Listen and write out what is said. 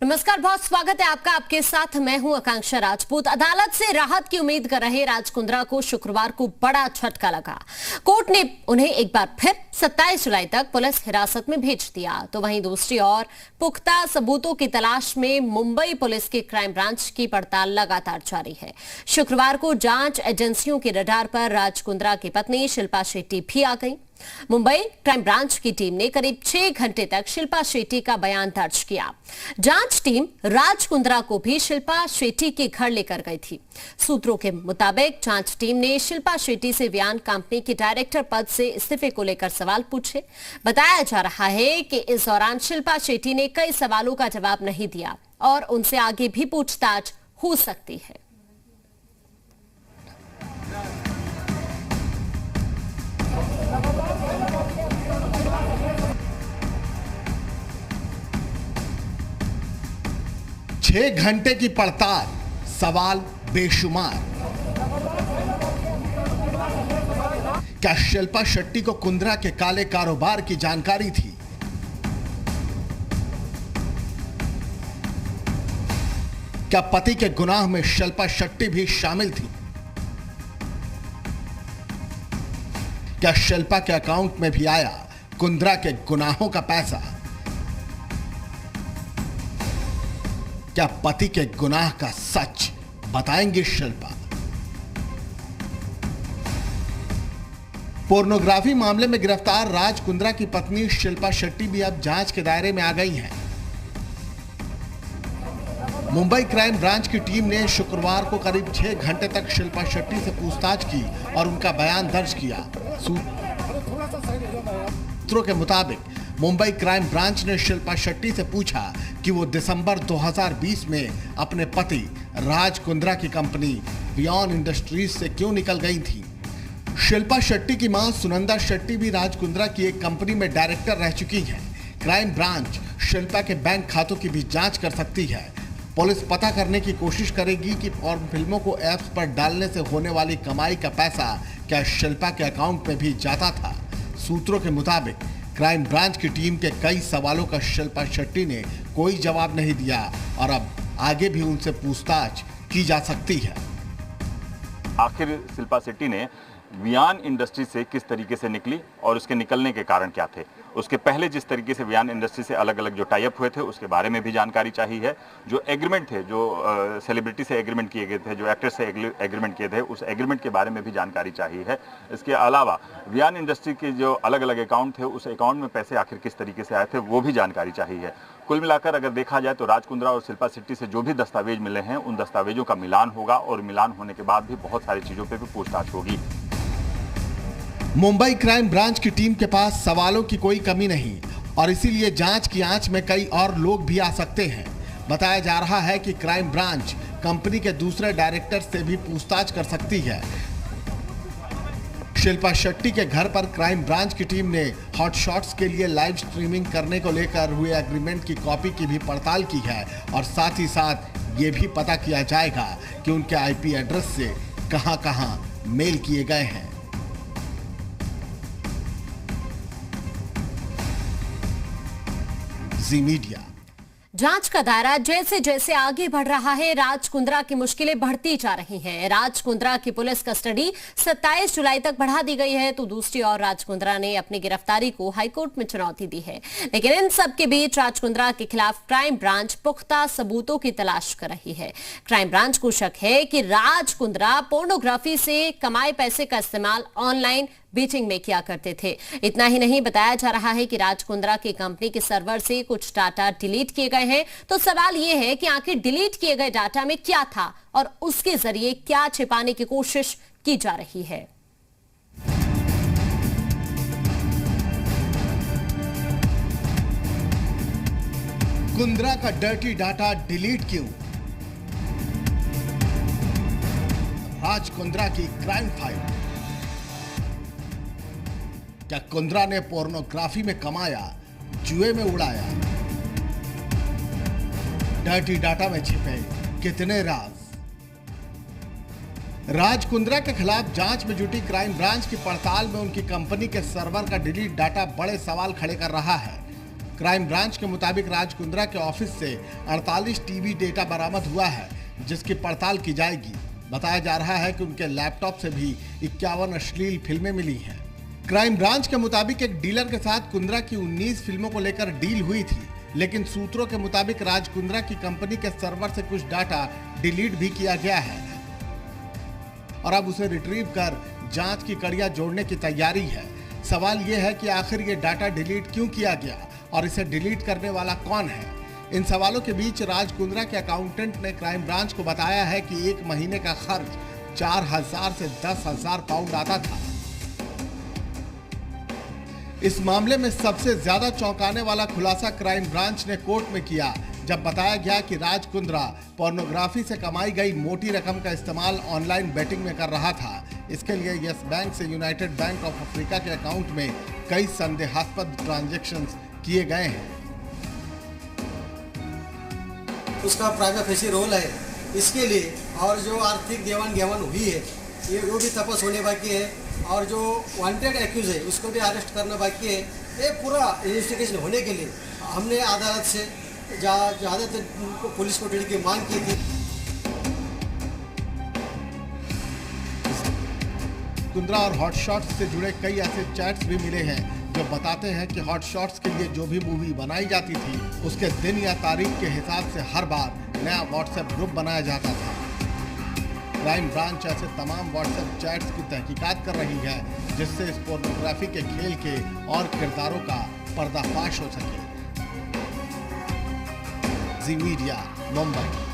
नमस्कार, बहुत स्वागत है आपका। आपके साथ मैं हूं आकांक्षा राजपूत। अदालत से राहत की उम्मीद कर रहे राज कुंद्रा को शुक्रवार को बड़ा झटका लगा। कोर्ट ने उन्हें एक बार फिर 27 जुलाई तक पुलिस हिरासत में भेज दिया। तो वहीं दूसरी ओर पुख्ता सबूतों की तलाश में मुंबई पुलिस की क्राइम ब्रांच की पड़ताल लगातार जारी है। शुक्रवार को जांच एजेंसियों के रडार पर राज कुंद्रा की पत्नी शिल्पा शेट्टी भी आ गई। मुंबई क्राइम ब्रांच की टीम ने करीब 6 घंटे तक शिल्पा शेट्टी का बयान दर्ज किया। जांच टीम राज कुंद्रा को भी शिल्पा शेट्टी के घर लेकर गई थी। सूत्रों के मुताबिक जांच टीम ने शिल्पा शेट्टी से वियान कंपनी के डायरेक्टर पद से इस्तीफे को लेकर सवाल पूछे। बताया जा रहा है कि इस दौरान शिल्पा शेट्टी ने कई सवालों का जवाब नहीं दिया और उनसे आगे भी पूछताछ हो सकती है। छह घंटे की पड़ताल, सवाल बेशुमार। क्या शिल्पा शेट्टी को कुंद्रा के काले कारोबार की जानकारी थी? क्या पति के गुनाह में शिल्पा शेट्टी भी शामिल थी? क्या शिल्पा के अकाउंट में भी आया कुंद्रा के गुनाहों का पैसा? क्या पति के गुनाह का सच बताएंगी शिल्पा? पोर्नोग्राफी मामले में गिरफ्तार राज कुंद्रा की पत्नी शिल्पा शेट्टी भी अब जांच के दायरे में आ गई हैं। मुंबई क्राइम ब्रांच की टीम ने शुक्रवार को करीब 6 घंटे तक शिल्पा शेट्टी से पूछताछ की और उनका बयान दर्ज किया। सूत्रों के मुताबिक मुंबई क्राइम ब्रांच ने शिल्पा शेट्टी से पूछा कि वो दिसंबर 2020 में अपने पति राज कुंद्रा की कंपनी वियान इंडस्ट्रीज से क्यों निकल गई थी। शिल्पा शेट्टी की मां सुनंदा शेट्टी भी राज कुंद्रा की एक कंपनी में डायरेक्टर रह चुकी हैं। क्राइम ब्रांच शिल्पा के बैंक खातों की भी जांच कर सकती है। पुलिस पता करने की कोशिश करेगी कि पॉर्न फिल्मों को ऐप्स पर डालने से होने वाली कमाई का पैसा क्या शिल्पा के अकाउंट में भी जाता था। सूत्रों के मुताबिक क्राइम ब्रांच की टीम के कई सवालों का शिल्पा शेट्टी ने कोई जवाब नहीं दिया और अब आगे भी उनसे पूछताछ की जा सकती है। आखिर शिल्पा शेट्टी ने वियान इंडस्ट्री से किस तरीके से निकली और उसके निकलने के कारण क्या थे। उसके पहले जिस तरीके से वियान इंडस्ट्री से अलग अलग जो टाई अप हुए थे उसके बारे में भी जानकारी चाहिए है। जो एग्रीमेंट थे, जो सेलिब्रिटी से एग्रीमेंट किए गए थे, जो एक्टर से एग्रीमेंट किए थे, उस एग्रीमेंट के बारे में भी जानकारी चाहिए है। इसके अलावा वियान इंडस्ट्री के जो अलग अलग अकाउंट थे, उस अकाउंट में पैसे आखिर किस तरीके से आए थे वो भी जानकारी चाहिए है। कुल मिलाकर अगर देखा जाए तो राज कुंद्रा और शिल्पा शेट्टी से जो भी दस्तावेज मिले हैं उन दस्तावेजों का मिलान होगा और मिलान होने के बाद भी बहुत सारी चीज़ों पर भी पूछताछ होगी। मुंबई क्राइम ब्रांच की टीम के पास सवालों की कोई कमी नहीं और इसीलिए जांच की आंच में कई और लोग भी आ सकते हैं। बताया जा रहा है कि क्राइम ब्रांच कंपनी के दूसरे डायरेक्टर से भी पूछताछ कर सकती है। शिल्पा शेट्टी के घर पर क्राइम ब्रांच की टीम ने हॉट शॉट्स के लिए लाइव स्ट्रीमिंग करने को लेकर हुए एग्रीमेंट की कॉपी की भी पड़ताल की है और साथ ही साथ ये भी पता किया जाएगा कि उनके आईपी एड्रेस से कहां-कहां मेल किए गए हैं। जी मीडिया। जांच का दायरा जैसे जैसे आगे बढ़ रहा है, राज कुंद्रा की मुश्किलें बढ़ती जा रही हैं। राज कुंद्रा की पुलिस कस्टडी 27 जुलाई तक बढ़ा दी गई है, तो दूसरी ओर राज कुंद्रा ने अपनी गिरफ्तारी को हाईकोर्ट में चुनौती दी है। लेकिन इन सब के बीच राज कुंद्रा के खिलाफ क्राइम ब्रांच पुख्ता सबूतों की तलाश कर रही है। क्राइम ब्रांच को शक है कि राज कुंद्रा पोर्नोग्राफी से कमाए पैसे का इस्तेमाल ऑनलाइन बीचिंग में किया करते थे। इतना ही नहीं, बताया जा रहा है कि राज कुंद्रा की कंपनी के सर्वर से कुछ डाटा डिलीट किए गए हैं। तो सवाल यह है कि आखिर डिलीट किए गए डाटा में क्या था और उसके जरिए क्या छिपाने की कोशिश की जा रही है। कुंद्रा का डर्टी डाटा डिलीट क्यों? राज कुंद्रा की क्राइम फाइल। क्या कुंद्रा ने पोर्नोग्राफी में कमाया, जुए में उड़ाया? डर्टी डाटा में छिपे कितने राज? राज कुंद्रा के खिलाफ जांच में जुटी क्राइम ब्रांच की पड़ताल में उनकी कंपनी के सर्वर का डिलीट डाटा बड़े सवाल खड़े कर रहा है। क्राइम ब्रांच के मुताबिक राज कुंद्रा के ऑफिस से 48 टीवी डेटा बरामद हुआ है, जिसकी पड़ताल की जाएगी। बताया जा रहा है कि उनके लैपटॉप से भी 51 अश्लील फिल्में मिली हैं। क्राइम ब्रांच के मुताबिक एक डीलर के साथ कुंद्रा की 19 फिल्मों को लेकर डील हुई थी, लेकिन सूत्रों के मुताबिक राज कुंद्रा की कंपनी के सर्वर से कुछ डाटा डिलीट भी किया गया है और अब उसे रिट्रीव कर जांच की कड़ियां जोड़ने की तैयारी है। सवाल यह है कि आखिर ये डाटा डिलीट क्यों किया गया और इसे डिलीट करने वाला कौन है। इन सवालों के बीच राज कुंद्रा के अकाउंटेंट ने क्राइम ब्रांच को बताया है कि एक महीने का खर्च 4,000 से 10,000 पाउंड आता था। इस मामले में सबसे ज्यादा चौंकाने वाला खुलासा क्राइम ब्रांच ने कोर्ट में किया, जब बताया गया कि राज कुंद्रा पोर्नोग्राफी से कमाई गई मोटी रकम का इस्तेमाल ऑनलाइन बेटिंग में कर रहा था। इसके लिए यस बैंक से यूनाइटेड बैंक ऑफ अफ्रीका के अकाउंट में कई संदेहास्पद ट्रांजैक्शंस किए गए हैं। उसका प्राइवेट फेसी रोल है इसके लिए, और जो आर्थिक देवन घेवन हुई है ये वो भी तपास होने बाकी है, और जो वांटेड एक्यूज है उसको भी अरेस्ट करना बाकी है। ये पूरा इन्वेस्टिगेशन होने के लिए हमने अदालत से ज़्यादा पुलिस को की मांग की थी। कुंद्रा और हॉट शॉट्स से जुड़े कई ऐसे चैट्स भी मिले हैं जो बताते हैं कि हॉट शॉट्स के लिए जो भी मूवी बनाई जाती थी उसके दिन या तारीख के हिसाब से हर बार नया व्हाट्सएप ग्रुप बनाया जाता था। क्राइम ब्रांच ऐसे तमाम व्हाट्सएप चैट्स की तहकीकात कर रही है, जिससे इस पोर्नोग्राफी के खेल के और किरदारों का पर्दाफाश हो सके। जी मीडिया, मुंबई।